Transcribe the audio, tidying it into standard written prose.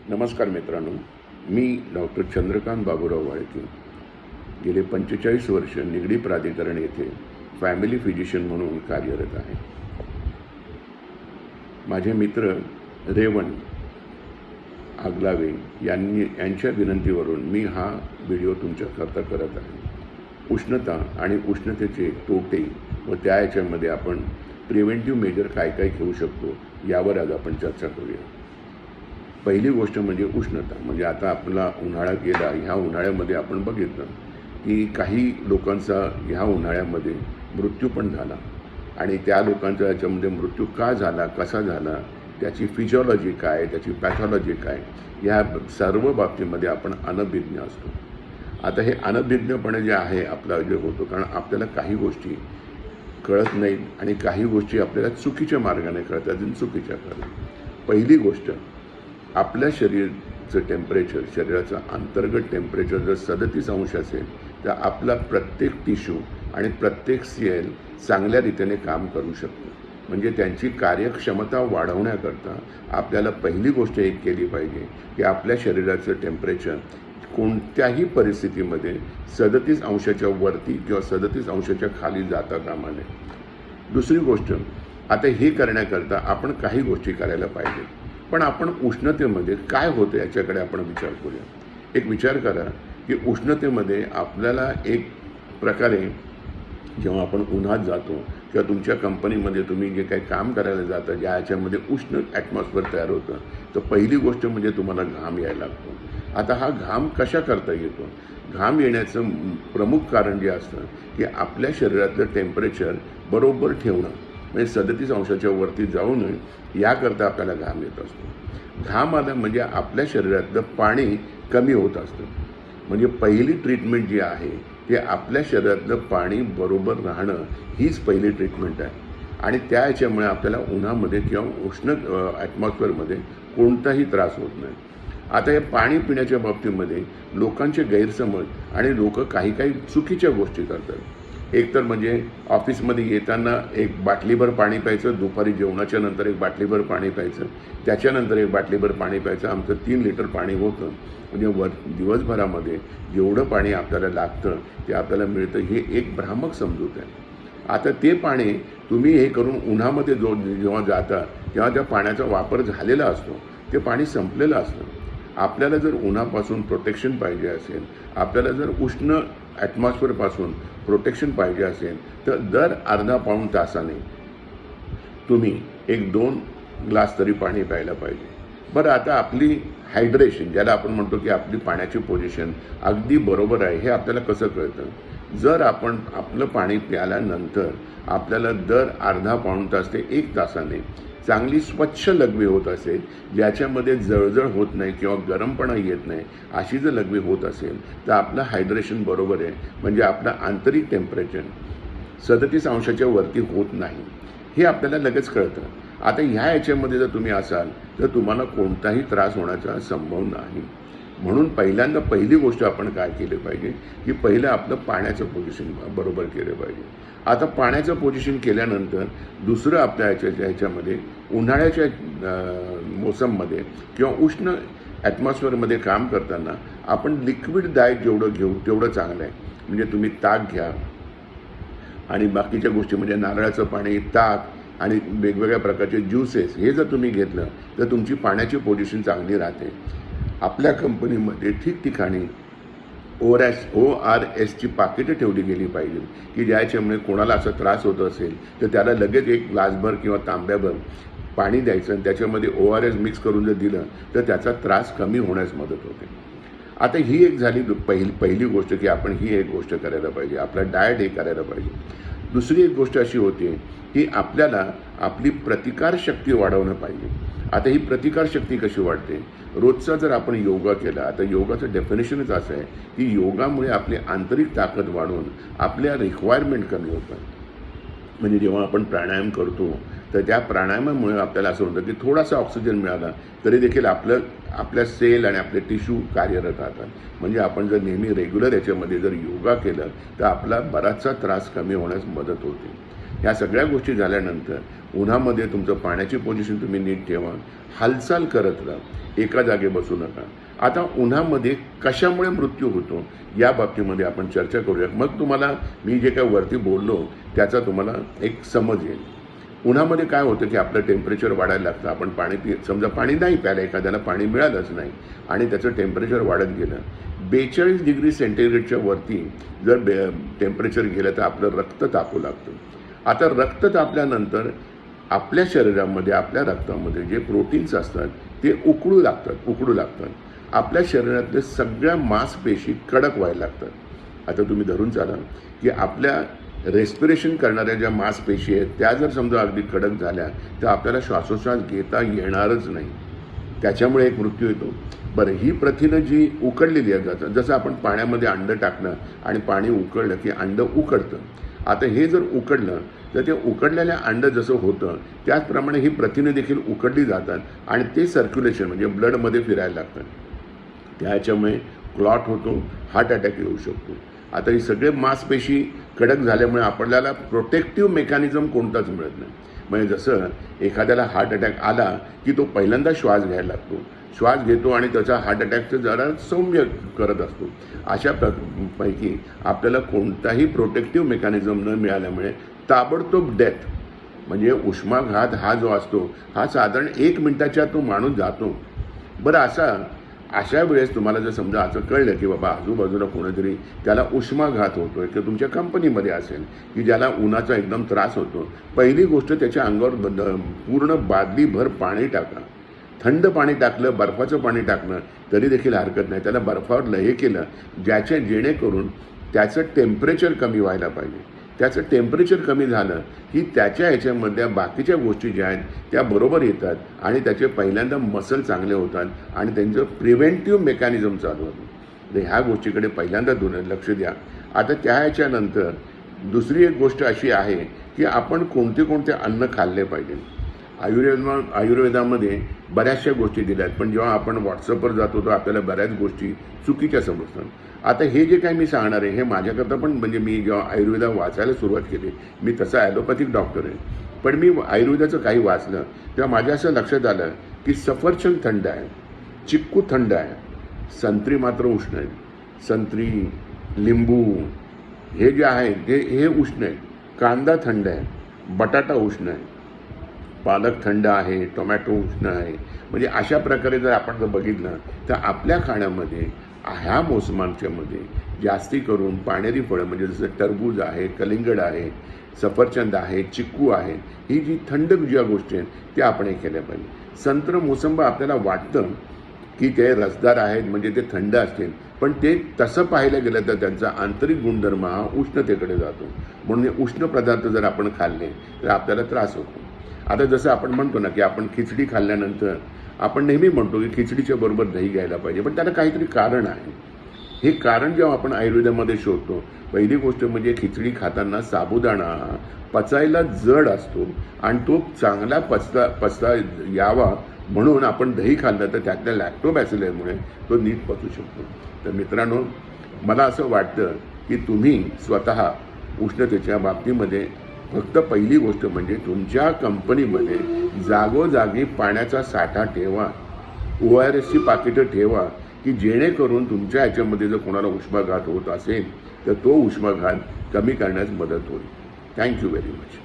नमस्कार मित्रांनो, मी डॉक्टर चंद्रकांत बाबूराव वाळके. गेले 45 वर्ष निगडी प्राधिकरण येथे फॅमिली फिजिशियन म्हणून कार्यरत आहे. माझे मित्र रेवण आगलावे यांच्या विनंतीवरून मी हा व्हिडिओ तुमच्याकरता करत आहे. उष्णता आणि उष्णतेचे तोटे व याच्यामध्ये आपण प्रिव्हेंटिव्ह मेजर काय काय घेऊ शकतो यावर आज आपण चर्चा करूया. पहिली गोष्ट म्हणजे उष्णता. म्हणजे आता आपला उन्हाळा गेला, ह्या उन्हाळ्यामध्ये आपण बघितलं की काही लोकांचा ह्या उन्हाळ्यामध्ये मृत्यू पण झाला आणि त्या लोकांचा याच्यामध्ये मृत्यू का झाला, कसा झाला, त्याची फिजिओलॉजी काय, त्याची पॅथॉलॉजी काय, या सर्व बाबतीमध्ये आपण अनभिज्ञ असतो. आता हे अनभिज्ञपणे जे आहे आपलं जे होतं, कारण आपल्याला काही गोष्टी कळत नाहीत आणि काही गोष्टी आपल्याला चुकीच्या मार्गाने कळतात आणि चुकीच्या कळतात. पहिली गोष्ट, आपल्या शरीराचं टेम्परेचर, शरीराचं अंतर्गत टेम्परेचर जर 37 अंश असेल तर आपला प्रत्येक टिश्यू आणि प्रत्येक सेल चांगल्या रीतीने काम करू शकतो. म्हणजे त्यांची कार्यक्षमता वाढवण्याकरता आपल्याला पहिली गोष्ट एक केली पाहिजे की आपल्या शरीराचं टेम्परेचर कोणत्याही परिस्थितीमध्ये 37 अंशाच्या वरती किंवा 37 अंशाच्या खाली जाता कामा नये. दुसरी गोष्ट, आता हे करण्याकरता आपण काही गोष्टी करायला पाहिजे, पण आपण उष्णतेमध्ये काय होतं याच्याकडे आपण विचार करूया. एक विचार करा की उष्णतेमध्ये आपल्याला एक प्रकारे जेव्हा आपण उन्हात जातो किंवा तुमच्या कंपनीमध्ये तुम्ही जे काही काम करायला जाता, ज्या याच्यामध्ये उष्ण ॲटमॉस्फिअर तयार होतं, तर पहिली गोष्ट म्हणजे तुम्हाला घाम यायला लागतो. आता हा घाम कशा करता येतो? घाम येण्याचं प्रमुख कारण जे असतं की आपल्या शरीरातलं टेम्परेचर बरोबर ठेवणं, म्हणजे 37 अंशाच्या वरती जाऊ नये याकरता आपल्याला घाम येत असतो. घाम आला म्हणजे आपल्या शरीरातलं पाणी कमी होत असतं. म्हणजे पहिली ट्रीटमेंट जी आहे ते आपल्या शरीरातलं पाणी बरोबर राहणं, हीच पहिली ट्रीटमेंट आहे. आणि त्या याच्यामुळे आपल्याला उन्हामध्ये किंवा उष्ण ॲटमॉस्फिअरमध्ये कोणताही त्रास होत नाही. आता या पाणी पिण्याच्या बाबतीमध्ये लोकांचे गैरसमज आणि लोक काही काही चुकीच्या गोष्टी करतात. एक तर म्हणजे ऑफिसमध्ये येताना एक बाटलीभर पाणी प्यायचं, दुपारी जेवणाच्या नंतर एक बाटलीभर पाणी प्यायचं, त्याच्यानंतर एक बाटलीभर पाणी प्यायचं. आमचं 3 लिटर पाणी होतं. म्हणजे दिवसभरामध्ये जेवढं पाणी आपल्याला लागतं ते आपल्याला मिळतं, हे एक भ्रामक समजूत आहे. आता ते पाणी तुम्ही हे करून उन्हामध्ये जेव्हा जाता तेव्हा त्या पाण्याचा वापर झालेला असतो, ते पाणी संपलेलं असतं. आपल्याला जर उन्हापासून प्रोटेक्शन पाहिजे असेल, आपल्याला जर उष्ण ॲटमॉस्फिअरपासून प्रोटेक्शन पाहिजे असेल, तर दर अर्धा पाऊण तासाने तुम्ही 1-2 ग्लास तरी पाणी प्यायला पाहिजे. बरं, आता आपली हायड्रेशन, ज्याला आपण म्हणतो की आपली पाण्याची पोझिशन अगदी बरोबर आहे, हे आपल्याला कसं कळतं? जर आपण आपलं पाणी प्यायल्यानंतर आपल्याला दर अर्धा पाऊण तास ते 1 तासाने चांगली स्वच्छ लघवी होत असेल, ज्याच्यामध्ये जळजळ होत नाही किंवा गरमपणा येत नाही, अशी जर लघवी होत असेल तर आपलं हायड्रेशन बरोबर आहे. म्हणजे आपलं आंतरिक टेम्परेचर 37 अंशाच्या वरती होत नाही, हे आपल्याला लगेच कळतं. आता ह्या याच्यामध्ये जर तुम्ही असाल तर तुम्हाला कोणताही त्रास होण्याचा संभव नाही. म्हणून पहिली गोष्ट आपण काय केली पाहिजे की पहिलं आपलं पाण्याचं पोझिशन बरोबर केलं पाहिजे. आता पाण्याचं पोझिशन केल्यानंतर दुसरं आपल्या ह्याच्यामध्ये उन्हाळ्याच्या मोसममध्ये किंवा उष्ण ॲटमॉस्फिअरमध्ये काम करताना आपण लिक्विड डाएट जेवढं घेऊ तेवढं चांगलं आहे. म्हणजे तुम्ही ताक घ्या आणि बाकीच्या गोष्टी म्हणजे नारळाचं पाणी, ताक आणि वेगवेगळ्या प्रकारचे ज्यूसेस, हे जर तुम्ही घेतलं तर तुमची पाण्याची पोझिशन चांगली राहते. आपल्या कंपनीमध्ये ठिकठिकाणी ORSची पाकिटं ठेवली गेली पाहिजे की ज्याच्यामुळे कोणाला असा त्रास होत असेल तर त्याला लगेच एक ग्लासभर किंवा तांब्याभर पाणी द्यायचं आणि त्याच्यामध्ये ORS मिक्स करून जर दिलं तर त्याचा त्रास कमी होण्यास मदत होते. आता ही एक झाली पहिली गोष्ट की आपण ही एक गोष्ट करायला पाहिजे, आपला डाएट हे करायला पाहिजे. दुसरी एक गोष्ट अशी होती की आपल्याला आपली प्रतिकारशक्ती वाढवणं पाहिजे. आता ही प्रतिकारशक्ती कशी वाढते? रोजचा जर आपण योगा केला, आता योगाचं डेफिनेशनच असं आहे की योगामुळे आपली आंतरिक ताकद वाढून आपल्या रिक्वायरमेंट कमी होतात. म्हणजे जेव्हा आपण प्राणायाम करतो तर त्या प्राणायामामुळे आपल्याला असं होतं की थोडासा ऑक्सिजन मिळाला तरी देखील आपल्या सेल आणि आपले टिश्यू कार्यरत राहतात. म्हणजे आपण जर नेहमी रेग्युलर याच्यामध्ये जर योगा केलं तर आपला बराचसा त्रास कमी होण्यास मदत होते. ह्या सगळ्या गोष्टी झाल्यानंतर उन्हामध्ये तुमचं पाण्याची पोझिशन तुम्ही नीट ठेवा, हालचाल करत राहा, एका जागे बसू नका. आता उन्हामध्ये कशामुळे मृत्यू होतो या बाबतीमध्ये आपण चर्चा करूया. मग तुम्हाला मी जे काय वरती बोललो त्याचा तुम्हाला एक समज येईल. उन्हामध्ये काय होतं की आपलं टेम्परेचर वाढायला लागतं. आपण समजा पाणी नाही प्यायला, एखाद्याला पाणी मिळालंच नाही आणि त्याचं टेम्परेचर वाढत गेलं, 42 डिग्री सेंटीग्रेडच्या वरती जर टेम्परेचर गेलं तर आपलं रक्त तापू लागतं. आता रक्त तापल्यानंतर आपल्या शरीरामध्ये, आपल्या रक्तामध्ये जे प्रोटीन्स असतात ते उकडू लागतात. आपल्या शरीरातल्या सगळ्या मांसपेशी कडक व्हायला लागतात. आता तुम्ही धरून चाला की आपल्या रेस्पिरेशन करणाऱ्या ज्या मांसपेशी आहेत त्या जर समजा अगदी कडक झाल्या तर आपल्याला श्वासोच्छ्वास घेता येणारच नाही. त्याच्यामुळे एक मृत्यू येतो. बरं, ही प्रथिनं जी उकडलेली आहेत, जसं आपण पाण्यामध्ये अंडं टाकलं आणि पाणी उकळलं की अंडं उकडतं. आता हे जर उकडलं तर ते उकडलेल्या अंडं जसं होतं त्याचप्रमाणे ही प्रथिनं देखील उकडली जातात आणि ते सर्क्युलेशन म्हणजे ब्लडमध्ये फिरायला लागतात. त्याच्यामुळे क्लॉट होतो, हार्ट अटॅक येऊ शकतो. आता ही सगळे मांसपेशी कडक झाल्यामुळे आपल्याला प्रोटेक्टिव्ह मेकॅनिझम कोणताच मिळत नाही. म्हणजे जसं एखाद्याला हार्ट अटॅक आला की तो पहिल्यांदा श्वास घ्यायला लागतो, श्वास घेतो आणि त्याचा हार्ट अटॅकचं जरा सौम्य करत असतो. अशा पैकी आपल्याला कोणताही प्रोटेक्टिव्ह मेकॅनिझम न मिळाल्यामुळे ताबडतोब डेथ म्हणजे उष्माघात हा जो असतो हा साधारण 1 मिनिटाच्या तो माणूस जातो. बरं, अशा वेळेस तुम्हाला जर समजा असं कळलं की बाबा आजूबाजूला कोणीतरी त्याला उष्माघात होतोय किंवा तुमच्या कंपनीमध्ये असेल की ज्याला उन्हाचा एकदम त्रास होतो, पहिली गोष्ट त्याच्या अंगावर पूर्ण बादलीभर पाणी टाका. थंड पाणी टाकलं, बर्फाचं पाणी टाकलं तरी देखील हरकत नाही. त्याला बर्फावर हे केलं जेणेकरून त्याचं टेम्परेचर कमी व्हायला पाहिजे. त्याचं टेम्परेचर कमी झालं की त्याच्या ह्याच्यामधल्या बाकीच्या गोष्टी ज्या आहेत त्या बरोबर येतात आणि त्याचे पहिल्यांदा मसल चांगले होतात आणि त्यांचं प्रिव्हेंटिव्ह मेकॅनिझम चालू होतं. तर ह्या गोष्टीकडे पहिल्यांदा लक्ष द्या. आता त्या ह्याच्यानंतर दुसरी एक गोष्ट अशी आहे की आपण कोणते अन्न खाल्ले पाहिजे. आयुर्वेदामध्ये बऱ्याचशा गोष्टी दिल्या आहेत, पण जेव्हा आपण व्हॉट्सअपवर जातो तर आपल्याला बऱ्याच गोष्टी चुकीच्या समजतात. आता हे जे काय मी सांगणार आहे हे माझ्याकरता पण म्हणजे मी जेव्हा आयुर्वेद वाचायला सुरुवात केली, मी तसा ॲलोपॅथिक डॉक्टर आहे, पण मी आयुर्वेदाचं काही वाचलं तेव्हा माझ्या असं लक्षात आलं की सफरचंद थंड आहे, चिक्कू थंड आहे, संत्री मात्र उष्ण आहे. संत्री, लिंबू हे जे आहेत हे उष्ण आहे. कांदा थंड आहे, बटाटा उष्ण आहे, पालक थंड आहे, टोमॅटो उष्ण आहे. म्हणजे अशा प्रकारे जर आपण जर बघितलं तर आपल्या खाण्यामध्ये ह्या मोसमांच्यामध्ये जास्ती करून पाणेरी फळं म्हणजे जसं टरबूज आहे, कलिंगड आहे, सफरचंद आहे, चिक्कू आहे, ही जी थंड ज्या गोष्टी आहेत त्या आपण हे केल्या पाहिजे. संत्र, मोसंबा आपल्याला वाटतं की ते रसदार आहेत म्हणजे ते थंड असतील, पण ते तसं पाहायला गेलं तर त्यांचा आंतरिक गुणधर्म हा उष्णतेकडे जातो. म्हणून उष्ण पदार्थ जर आपण खाल्ले तर आपल्याला त्रास होतो. आता जसं आपण म्हणतो ना की आपण खिचडी खाल्ल्यानंतर आपण नेहमी म्हणतो की खिचडीच्या बरोबर दही घ्यायला पाहिजे, पण त्याला काहीतरी कारण आहे. हे कारण जेव्हा आपण आयुर्वेदामध्ये शोधतो, पहिली गोष्ट म्हणजे खिचडी खाताना साबुदाणा पचायला जड असतो आणि तो चांगला पचता यावा म्हणून आपण दही खाल्लं तर त्यातल्या लॅक्टोबॅसिलसमुळे तो नीट पचू शकतो. तर मित्रांनो, मला असं वाटतं की तुम्ही स्वतः उष्णतेच्या बाबतीमध्ये फक्त पहिली गोष्ट म्हणजे तुमच्या कंपनीमध्ये जागोजागी पाण्याचा साठा ठेवा, ORSची पाकिटं ठेवा की जेणेकरून तुमच्या ह्याच्यामध्ये जर कोणाला उष्माघात होत असेल तर तो उष्माघात कमी करण्यास मदत होईल. Thank you very much.